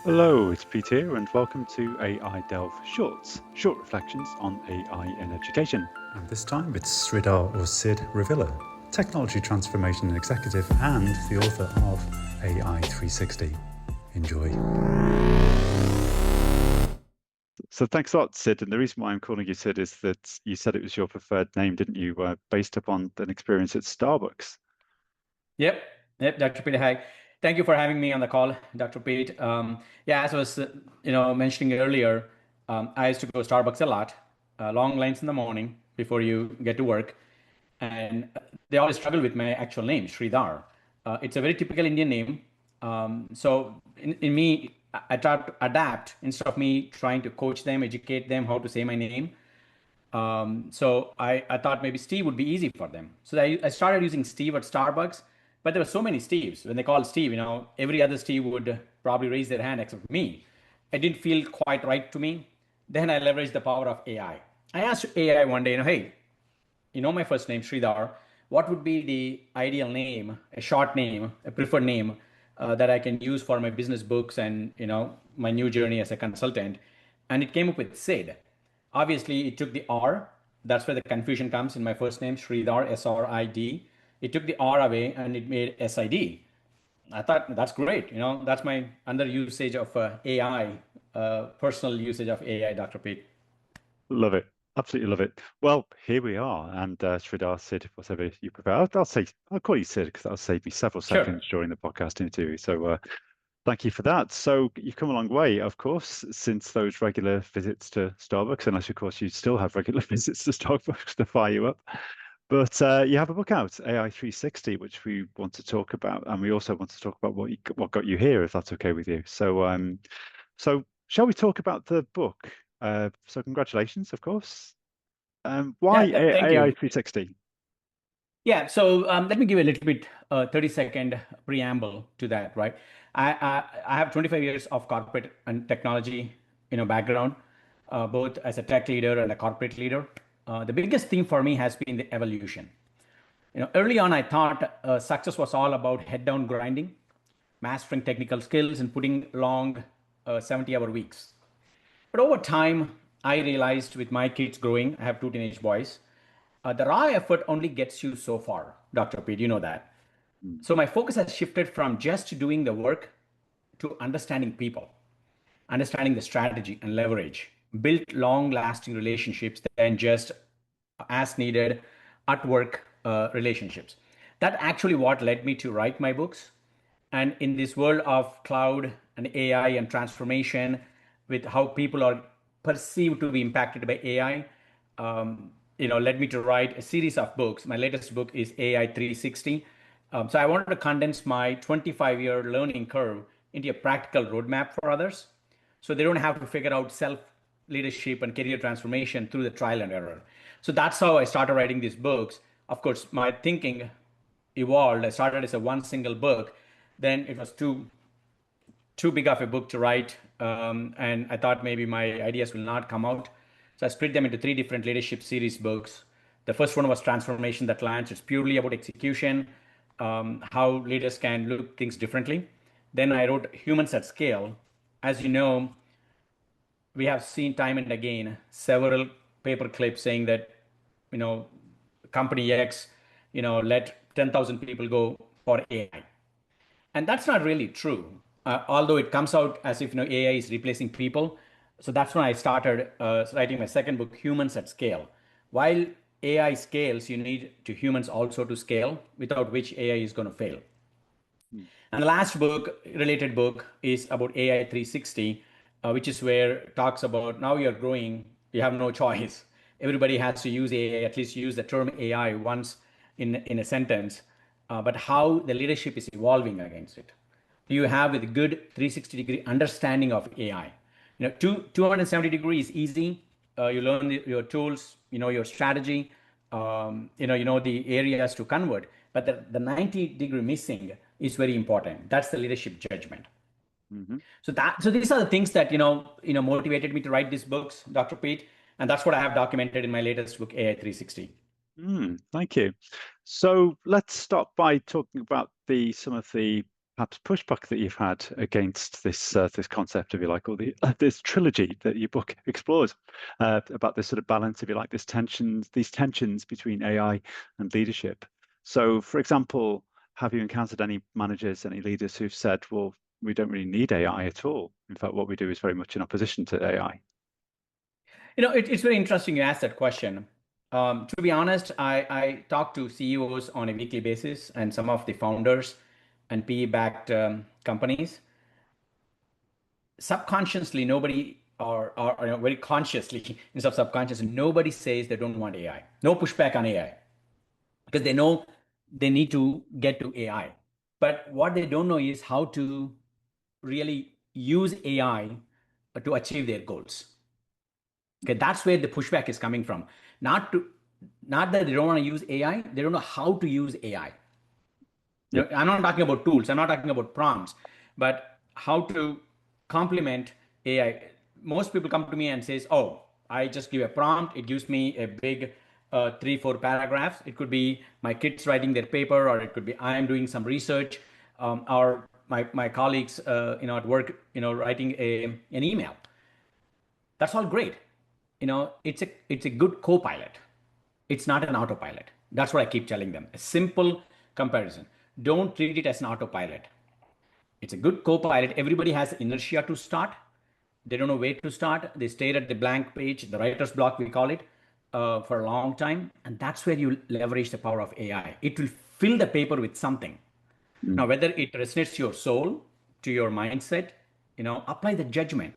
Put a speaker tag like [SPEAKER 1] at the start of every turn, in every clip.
[SPEAKER 1] Hello, it's Pete here, and welcome to AI Delve Shorts, short reflections on AI in education.
[SPEAKER 2] And this time it's Sridhar or Sid Ravilla, Technology Transformation Executive and the author of AI 360. Enjoy.
[SPEAKER 1] So thanks a lot, Sid. And the reason why I'm calling you Sid is that you said it was your preferred name, didn't you, based upon an experience at Starbucks?
[SPEAKER 3] Yep, Dr. Pete. Hi. Thank you for having me on the call, Dr. Pete. Yeah, as I was, mentioning earlier, I used to go to Starbucks a lot, long lines in the morning before you get to work, and they always struggle with my actual name, Sridhar. It's a very typical Indian name. So in me, I try to adapt instead of me trying to coach them, educate them how to say my name. So I thought maybe Steve would be easy for them. So I started using Steve at Starbucks, but there were so many Steves. When they called Steve, every other Steve would probably raise their hand except me. It didn't feel quite right to me. Then I leveraged the power of AI. I asked AI one day, hey, my first name, Sridhar, what would be the ideal name, a short name, a preferred name that I can use for my business books and, my new journey as a consultant? And it came up with Sid. Obviously, it took the R. That's where the confusion comes in my first name, Sridhar, SRID. It took the R away and it made SID. I thought that's great. That's my under usage of AI, personal usage of AI, Dr. Pete.
[SPEAKER 1] Love it. Absolutely love it. Well, here we are. And Sridhar, Sid, whatever you prefer. I'll call you Sid because that'll save me several
[SPEAKER 3] Sure.
[SPEAKER 1] seconds during the podcast interview. So thank you for that. So you've come a long way, of course, since those regular visits to Starbucks, unless, of course, you still have regular visits to Starbucks to fire you up. But you have a book out, AI 360, which we want to talk about. And we also want to talk about what got you here, if that's okay with you. So shall we talk about the book? So congratulations, of course. Why
[SPEAKER 3] Yeah, thank
[SPEAKER 1] AI
[SPEAKER 3] you.
[SPEAKER 1] 360?
[SPEAKER 3] Yeah, so let me give a little bit 30-second preamble to that, right? I have 25 years of corporate and technology, background, both as a tech leader and a corporate leader. The biggest thing for me has been the evolution. Early on, I thought success was all about head down grinding, mastering technical skills, and putting long 70-hour weeks. But over time, I realized with my kids growing, I have two teenage boys, the raw effort only gets you so far, Dr. Pete, you know that.
[SPEAKER 1] Mm.
[SPEAKER 3] So my focus has shifted from just doing the work to understanding people, understanding the strategy and leverage, build long lasting relationships than just as needed at work relationships. That actually what led me to write my books. And in this world of cloud and AI and transformation, with how people are perceived to be impacted by AI, led me to write a series of books. My latest book is AI 360. So I wanted to condense my 25-year learning curve into a practical roadmap for others, so they don't have to figure out self leadership and career transformation through the trial and error. So that's how I started writing these books. Of course, my thinking evolved. I started as a one single book, then it was too big of a book to write, and I thought maybe my ideas will not come out. So I split them into three different leadership series books. The first one was Transformation That Lands. It's purely about execution, how leaders can look things differently. Then I wrote Humans at Scale. As you know, we have seen time and again several paper clips saying that, you know, company X, let 10,000 people go for AI. And that's not really true, although it comes out as if AI is replacing people. So that's when I started writing my second book, Humans at Scale. While AI scales, you need to humans also to scale, without which AI is going to fail.
[SPEAKER 1] Mm.
[SPEAKER 3] And the last book, related book, is about AI 360, which is where it talks about now you're growing, you have no choice. Everybody has to use AI, at least use the term AI once in a sentence, but how the leadership is evolving against it. Do you have a good 360-degree understanding of AI? 270 degrees is easy. You learn your tools, your strategy, the areas to convert. But the 90-degree missing is very important. That's the leadership judgment.
[SPEAKER 1] Mm-hmm.
[SPEAKER 3] So these are the things that motivated me to write these books, Dr. Pete, and that's what I have documented in my latest book, AI 360.
[SPEAKER 1] Thank you. So let's start by talking about some of the perhaps pushback that you've had against this this concept, if you like, or this trilogy that your book explores about this sort of balance, if you like, these tensions between AI and leadership. So, for example, have you encountered any managers, any leaders who've said, well, we don't really need AI at all? In fact, what we do is very much in opposition to AI.
[SPEAKER 3] It's very interesting you asked that question. To be honest, I talk to CEOs on a weekly basis and some of the founders and PE-backed companies. Subconsciously, nobody, or very consciously, instead of subconscious, nobody says they don't want AI. No pushback on AI because they know they need to get to AI. But what they don't know is how to really use AI to achieve their goals. Okay, that's where the pushback is coming from. Not that they don't want to use AI, they don't know how to use AI.
[SPEAKER 1] Yep.
[SPEAKER 3] I'm not talking about tools, I'm not talking about prompts, but how to complement AI. Most people come to me and says, oh, I just give a prompt, it gives me a big 3-4 paragraphs. It could be my kids writing their paper, or it could be I am doing some research, or my colleagues at work writing an email. That's all great. It's a good co-pilot. It's not an autopilot. That's what I keep telling them. A simple comparison. Don't treat it as an autopilot. It's a good co-pilot. Everybody has inertia to start. They don't know where to start. They stare at the blank page, the writer's block, we call it, for a long time. And that's where you leverage the power of AI. It will fill the paper with something. Now, whether it resonates to your soul, to your mindset, apply the judgment.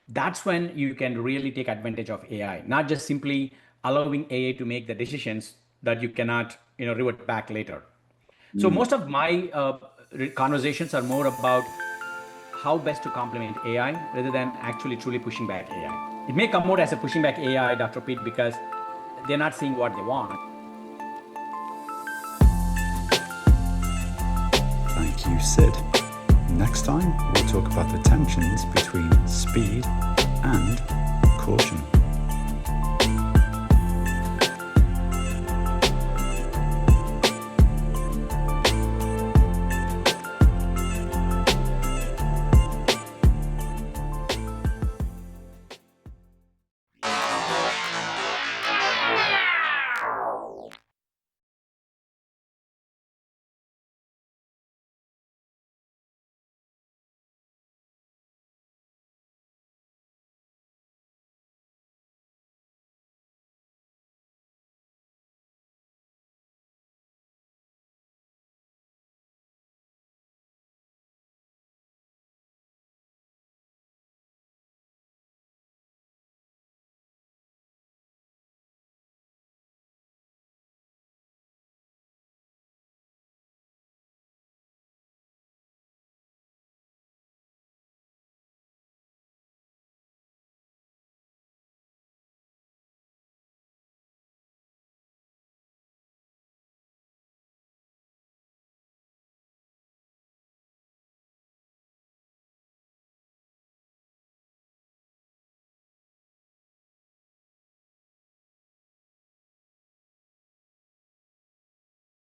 [SPEAKER 3] That's when you can really take advantage of AI, not just simply allowing AI to make the decisions that you cannot, revert back later. So most of my conversations are more about how best to complement AI rather than actually truly pushing back AI. It may come out as a pushing back AI, Dr. Pete, because they're not seeing what they want.
[SPEAKER 2] Thank you, Sid. Next time, we'll talk about the tensions between speed and caution.